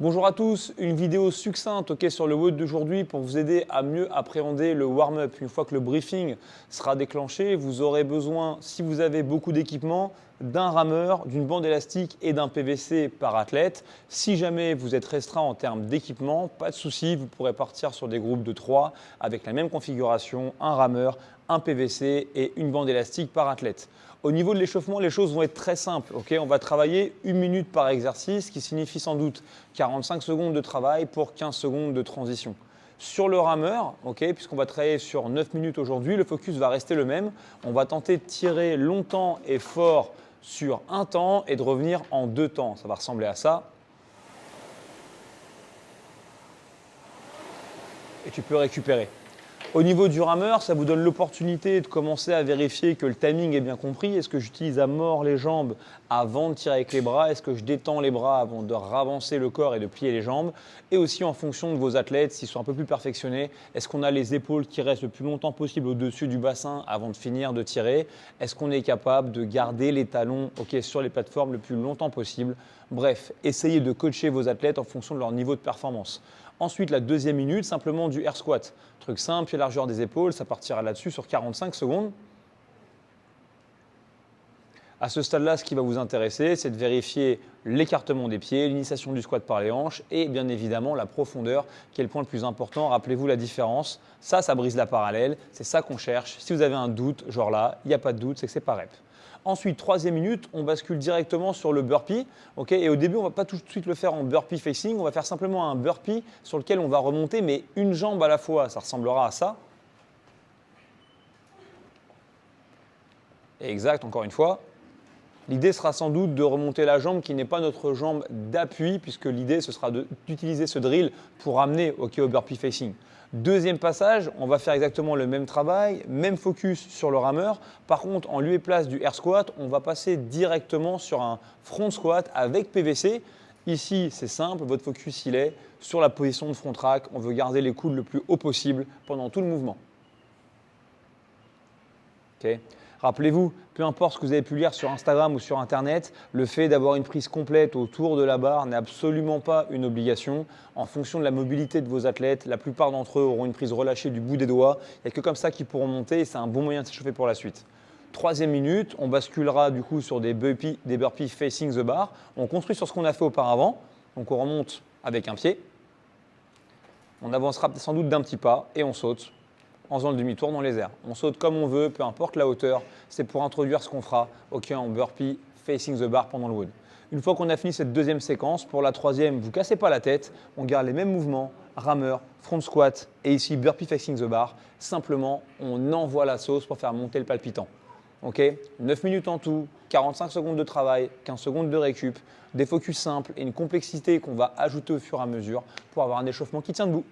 Bonjour à tous, une vidéo succincte sur le WOD d'aujourd'hui pour vous aider à mieux appréhender le warm-up. Une fois que le briefing sera déclenché, vous aurez besoin, si vous avez beaucoup d'équipement, d'un rameur, d'une bande élastique et d'un PVC par athlète. Si jamais vous êtes restreint en termes d'équipement, pas de souci, vous pourrez partir sur des groupes de 3 avec la même configuration, un rameur, un PVC et une bande élastique par athlète. Au niveau de l'échauffement, les choses vont être très simples. On va travailler 1 minute par exercice, ce qui signifie sans doute 45 secondes de travail pour 15 secondes de transition. Sur le rameur, puisqu'on va travailler sur 9 minutes aujourd'hui, le focus va rester le même. On va tenter de tirer longtemps et fort sur un temps et de revenir en 2 temps. Ça va ressembler à ça. Et tu peux récupérer. Au niveau du rameur, ça vous donne l'opportunité de commencer à vérifier que le timing est bien compris. Est-ce que j'utilise à mort les jambes avant de tirer avec les bras? Est-ce que je détends les bras avant de ravancer le corps et de plier les jambes? Et aussi en fonction de vos athlètes, s'ils sont un peu plus perfectionnés, est-ce qu'on a les épaules qui restent le plus longtemps possible au-dessus du bassin avant de finir de tirer? Est-ce qu'on est capable de garder les talons sur les plateformes le plus longtemps possible? Bref, essayez de coacher vos athlètes en fonction de leur niveau de performance. Ensuite, la deuxième minute, simplement du air squat. Truc simple, pied largeur des épaules, ça partira là-dessus sur 45 secondes. À ce stade-là, ce qui va vous intéresser, c'est de vérifier l'écartement des pieds, l'initiation du squat par les hanches et bien évidemment la profondeur qui est le point le plus important. Rappelez-vous la différence. Ça brise la parallèle. C'est ça qu'on cherche. Si vous avez un doute, genre là, il n'y a pas de doute, c'est que c'est pas rep. Ensuite, troisième minute, on bascule directement sur le burpee. Et au début, on ne va pas tout de suite le faire en burpee facing. On va faire simplement un burpee sur lequel on va remonter, mais une jambe à la fois. Ça ressemblera à ça. Exact, encore une fois. L'idée sera sans doute de remonter la jambe qui n'est pas notre jambe d'appui, puisque l'idée ce sera d'utiliser ce drill pour amener au burpee facing. Deuxième passage, on va faire exactement le même travail, même focus sur le rameur. Par contre, en lieu et place du air squat, on va passer directement sur un front squat avec PVC. Ici, c'est simple, votre focus il est sur la position de front rack. On veut garder les coudes le plus haut possible pendant tout le mouvement. Rappelez-vous, peu importe ce que vous avez pu lire sur Instagram ou sur Internet, le fait d'avoir une prise complète autour de la barre n'est absolument pas une obligation. En fonction de la mobilité de vos athlètes, la plupart d'entre eux auront une prise relâchée du bout des doigts. Il n'y a que comme ça qu'ils pourront monter et c'est un bon moyen de s'échauffer pour la suite. Troisième minute, on basculera du coup sur des burpees facing the bar. On construit sur ce qu'on a fait auparavant. Donc on remonte avec un pied. On avancera sans doute d'un petit pas et on saute en faisant le demi-tour dans les airs. On saute comme on veut, peu importe la hauteur. C'est pour introduire ce qu'on fera en burpee facing the bar pendant le WOD. Une fois qu'on a fini cette deuxième séquence, pour la troisième, vous ne cassez pas la tête. On garde les mêmes mouvements, rameur, front squat et ici burpee facing the bar. Simplement, on envoie la sauce pour faire monter le palpitant. 9 minutes en tout, 45 secondes de travail, 15 secondes de récup, des focus simples et une complexité qu'on va ajouter au fur et à mesure pour avoir un échauffement qui tient debout.